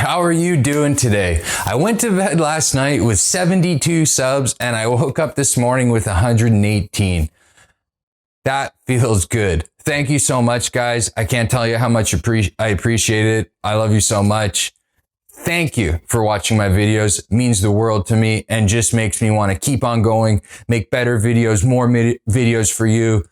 how are you doing today? I went to bed last night with 72 subs and I woke up this morning with 118. That feels good. Thank you so much, guys. I can't tell you how much I appreciate it. I love you so much. Thank you for watching my videos. It means the world to me and just makes me want to keep on going, make better videos, more videos for you.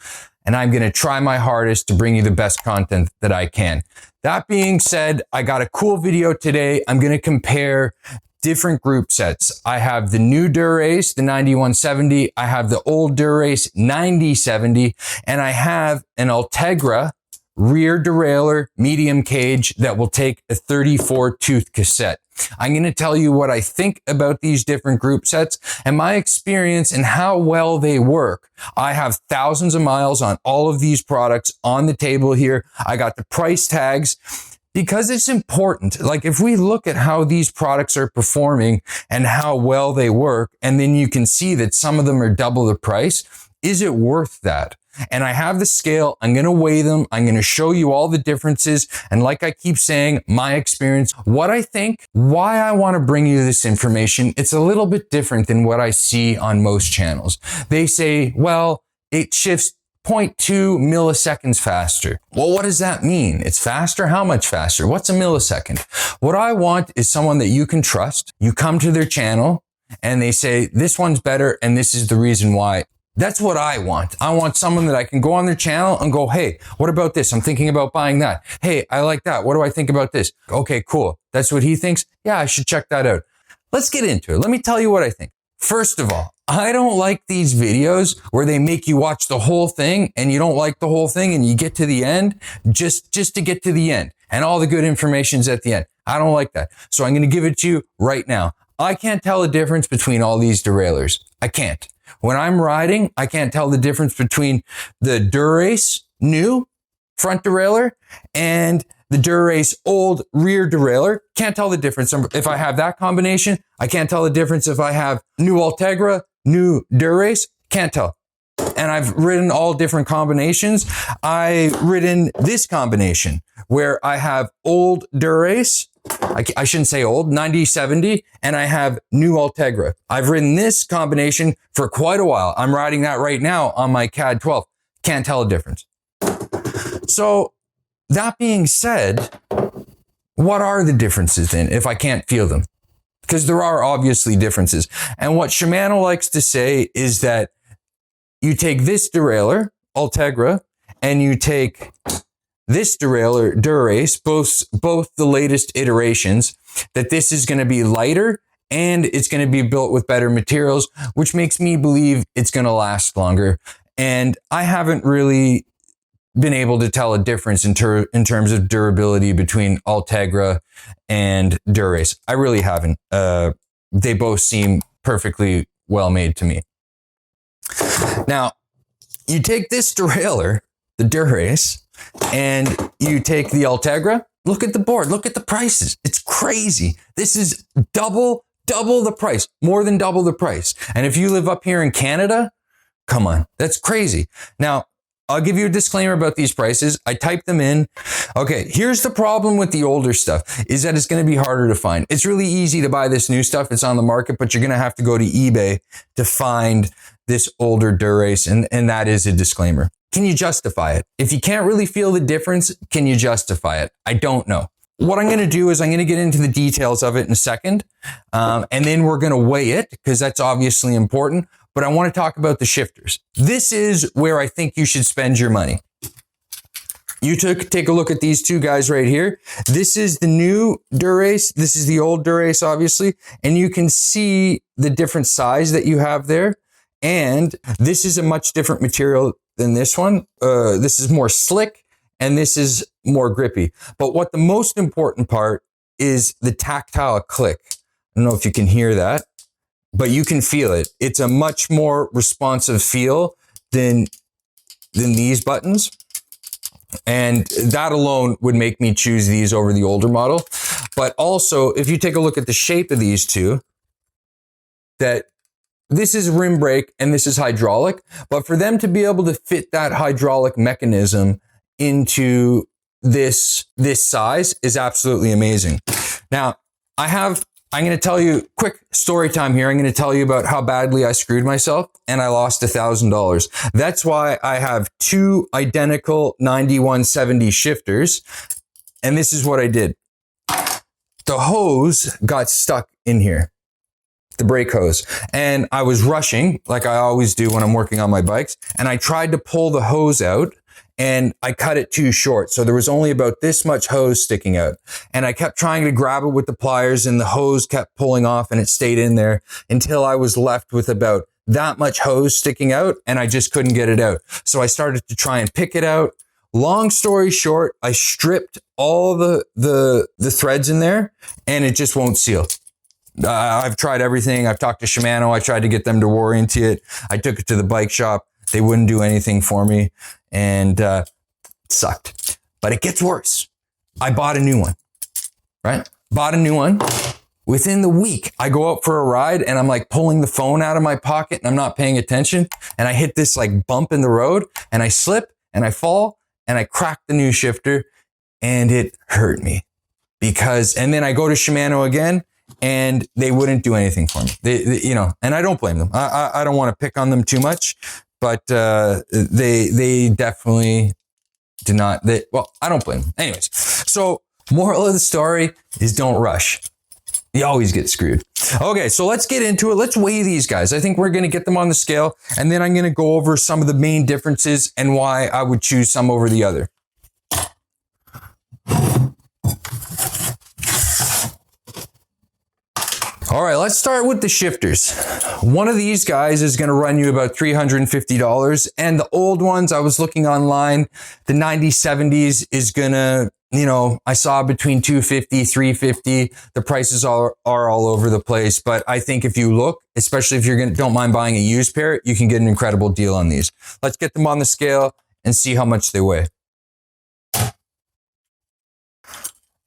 And I'm going to try my hardest to bring you the best content that I can. That being said, I got a cool video today. I'm going to compare different group sets. I have the new Dura Ace, the 9170. I have the old Dura Ace 9070, and I have an Ultegra rear derailleur medium cage that will take a 34 tooth cassette. I'm going to tell you what I think about these different group sets and my experience and how well they work. I have thousands of miles on all of these products on the table here. I got the price tags because it's important. Like if we look at how these products are performing and how well they work, and then you can see that some of them are double the price, is it worth that? And I have the scale. I'm going to weigh them. I'm going to show you all the differences. And like I keep saying, my experience, what I think, why I want to bring you this information. It's a little bit different than what I see on most channels. They say, well, it shifts 0.2 milliseconds faster. Well, what does that mean? It's faster? How much faster? What's a millisecond? What I want is someone that you can trust. You come to their channel and they say, this one's better and this is the reason why. That's what I want. I want someone that I can go on their channel and go, hey, what about this? I'm thinking about buying that. Hey, I like that. What do I think about this? Okay, cool. That's what he thinks. Yeah, I should check that out. Let's get into it. Let me tell you what I think. First of all, I don't like these videos where they make you watch the whole thing and you don't like the whole thing and you get to the end just to get to the end and all the good information's at the end. I don't like that. So I'm going to give it to you right now. I can't tell the difference between all these derailleurs. I can't. When I'm riding, I can't tell the difference between the Dura Ace new front derailleur and the Dura Ace old rear derailleur. Can't tell the difference. If I have that combination, I can't tell the difference if I have new Ultegra, new Dura Ace. Can't tell. And I've ridden all different combinations. I've ridden this combination where I have old Dura Ace, I shouldn't say old, 9070, and I have new Ultegra. I've ridden this combination for quite a while. I'm riding that right now on my CAD 12. Can't tell a difference. So that being said, what are the differences then if I can't feel them? Because there are obviously differences. And what Shimano likes to say is that you take this derailleur, Ultegra, and you take this derailleur, Dura Ace, both the latest iterations, that this is going to be lighter and it's going to be built with better materials, which makes me believe it's going to last longer. And I haven't really been able to tell a difference in terms of durability between Ultegra and Dura Ace. I really haven't. They both seem perfectly well made to me. Now, you take this derailleur, the Dura Ace, and you take the Ultegra. Look at the board. Look at the prices. It's crazy. This is double the price, more than double the price. And if you live up here in Canada, come on, that's crazy. Now, I'll give you a disclaimer about these prices. I typed them in. Okay, here's the problem with the older stuff is that it's going to be harder to find. It's really easy to buy this new stuff. It's on the market, but you're going to have to go to eBay to find this older Dura Ace, and that is a disclaimer. Can you justify it? If you can't really feel the difference, can you justify it? I don't know. What I'm going to do is I'm going to get into the details of it in a second, and then we're going to weigh it because that's obviously important. But I want to talk about the shifters. This is where I think you should spend your money. Take a look at these two guys right here. This is the new Dura Ace. This is the old Dura Ace, obviously. And you can see the different size that you have there. And this is a much different material than this one. This is more slick and this is more grippy. But what the most important part is the tactile click. I don't know if you can hear that, but you can feel it. It's a much more responsive feel than these buttons. And that alone would make me choose these over the older model. But also, if you take a look at the shape of these two, that this is rim brake and this is hydraulic, but for them to be able to fit that hydraulic mechanism into this size is absolutely amazing. Now, I'm going to tell you quick story time here. I'm going to tell you about how badly I screwed myself and I lost $1,000. That's why I have two identical 9170 shifters. And this is what I did. The hose got stuck in here, the brake hose. And I was rushing like I always do when I'm working on my bikes. And I tried to pull the hose out and I cut it too short. So there was only about this much hose sticking out. And I kept trying to grab it with the pliers and the hose kept pulling off and it stayed in there until I was left with about that much hose sticking out and I just couldn't get it out. So I started to try and pick it out. Long story short, I stripped all the threads in there and it just won't seal. I've tried everything. I've talked to Shimano. I tried to get them to warranty it. I took it to the bike shop. They wouldn't do anything for me and it sucked. But it gets worse. I bought a new one, right? Bought a new one. Within the week, I go out for a ride and I'm like pulling the phone out of my pocket and I'm not paying attention. And I hit this like bump in the road and I slip and I fall and I crack the new shifter and it hurt me and then I go to Shimano again and they wouldn't do anything for me. They and I don't blame them. I don't want to pick on them too much, but they definitely did not. I don't blame them. Anyways, so moral of the story is don't rush. You always get screwed. Okay, so let's get into it. Let's weigh these guys. I think we're going to get them on the scale, and then I'm going to go over some of the main differences and why I would choose some over the other. All right, let's start with the shifters. One of these guys is going to run you about $350, and the old ones, I was looking online, the 9070s is going to, I saw between $250, $350. The prices are all over the place, but I think if you look, especially if don't mind buying a used pair, you can get an incredible deal on these. Let's get them on the scale and see how much they weigh.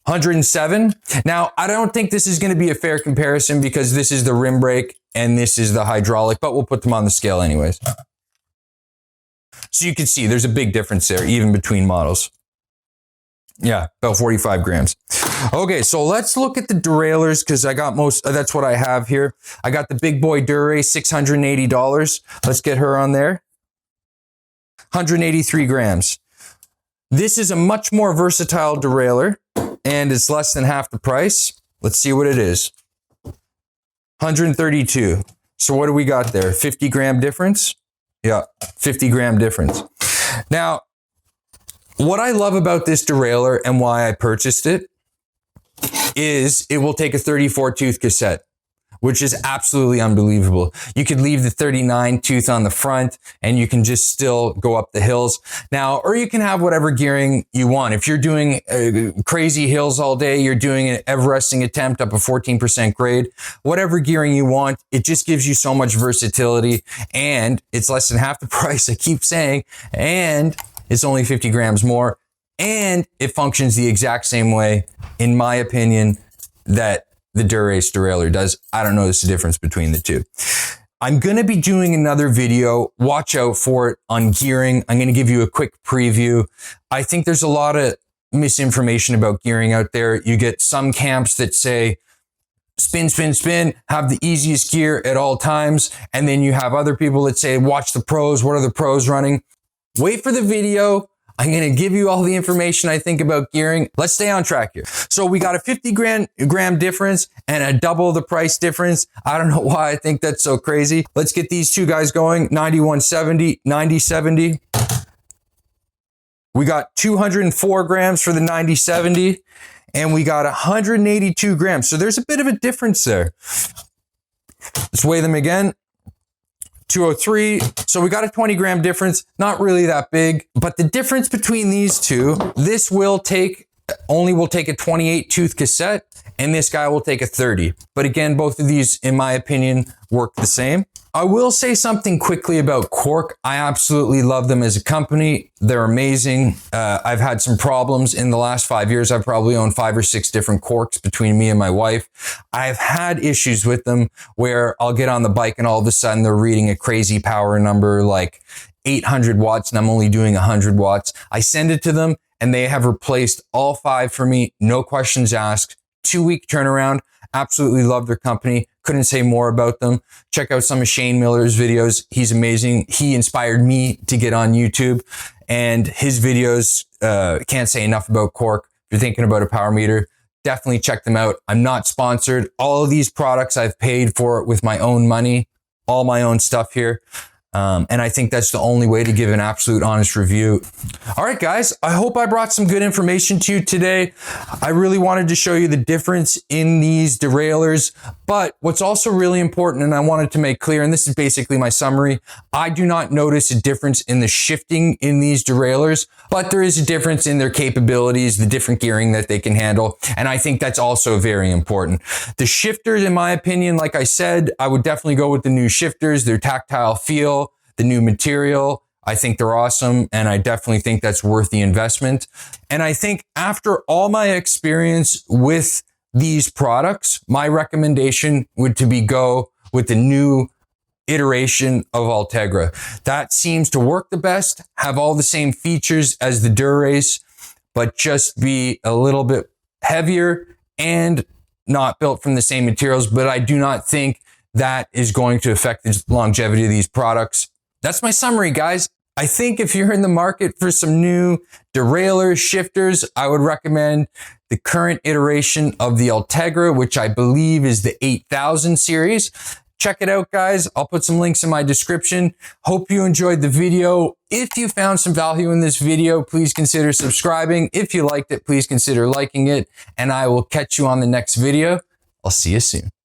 107. Now, I don't think this is going to be a fair comparison because this is the rim brake and this is the hydraulic, but we'll put them on the scale anyways. So you can see there's a big difference there, even between models. Yeah, about 45 grams. Okay, so let's look at the derailleurs because I got that's what I have here. I got the big boy Dura Ace, $680. Let's get her on there. 183 grams. This is a much more versatile derailleur and it's less than half the price. Let's see what it is. 132. So what do we got there? 50 gram difference? Yeah, 50 gram difference. Now, what I love about this derailleur and why I purchased it is it will take a 34 tooth cassette, which is absolutely unbelievable. You could leave the 39 tooth on the front and you can just still go up the hills. Now, or you can have whatever gearing you want. If you're doing crazy hills all day, you're doing an Everesting attempt up a 14% grade, whatever gearing you want, it just gives you so much versatility and it's less than half the price. I keep saying, and it's only 50 grams more and it functions the exact same way, in my opinion, that the Dura Ace derailleur does. I don't notice the difference between the two. I'm going to be doing another video. Watch out for it on gearing. I'm going to give you a quick preview. I think there's a lot of misinformation about gearing out there. You get some camps that say, spin, spin, spin, have the easiest gear at all times. And then you have other people that say, watch the pros. What are the pros running? Wait for the video. I'm going to give you all the information I think about gearing. Let's stay on track here. So we got a 50 gram difference and a double the price difference. I don't know why I think that's so crazy. Let's get these two guys going. 9170, 9070. We got 204 grams for the 9070 and we got 182 grams. So there's a bit of a difference there. Let's weigh them again. 203. So we got a 20 gram difference, not really that big, but the difference between these two, this will take a 28 tooth cassette and this guy will take a 30. But again, both of these, in my opinion, work the same. I will say something quickly about Cork. I absolutely love them as a company. They're amazing. I've had some problems in the last 5 years. I've probably owned 5 or 6 different Corks between me and my wife. I've had issues with them where I'll get on the bike and all of a sudden they're reading a crazy power number like 800 watts and I'm only doing 100 watts. I send it to them and they have replaced all 5 for me. No questions asked. 2-week turnaround. Absolutely love their company. Couldn't say more about them. Check out some of Shane Miller's videos. He's amazing. He inspired me to get on YouTube, and his videos, can't say enough about Cork. If you're thinking about a power meter, definitely check them out. I'm not sponsored. All of these products I've paid for with my own money, all my own stuff here. And I think that's the only way to give an absolute honest review. All right, guys, I hope I brought some good information to you today. I really wanted to show you the difference in these derailleurs, but what's also really important, and I wanted to make clear, and this is basically my summary, I do not notice a difference in the shifting in these derailleurs, but there is a difference in their capabilities, the different gearing that they can handle. And I think that's also very important. The shifters, in my opinion, like I said, I would definitely go with the new shifters, their tactile feel, the new material. I think they're awesome, and I definitely think that's worth the investment. And I think after all my experience with these products, my recommendation would to be go with the new iteration of Ultegra. That seems to work the best, have all the same features as the Dura Ace, but just be a little bit heavier and not built from the same materials. But I do not think that is going to affect the longevity of these products. That's my summary, guys. I think if you're in the market for some new derailleur shifters, I would recommend the current iteration of the Ultegra, which I believe is the 8000 series. Check it out, guys. I'll put some links in my description. Hope you enjoyed the video. If you found some value in this video, please consider subscribing. If you liked it, please consider liking it, and I will catch you on the next video. I'll see you soon.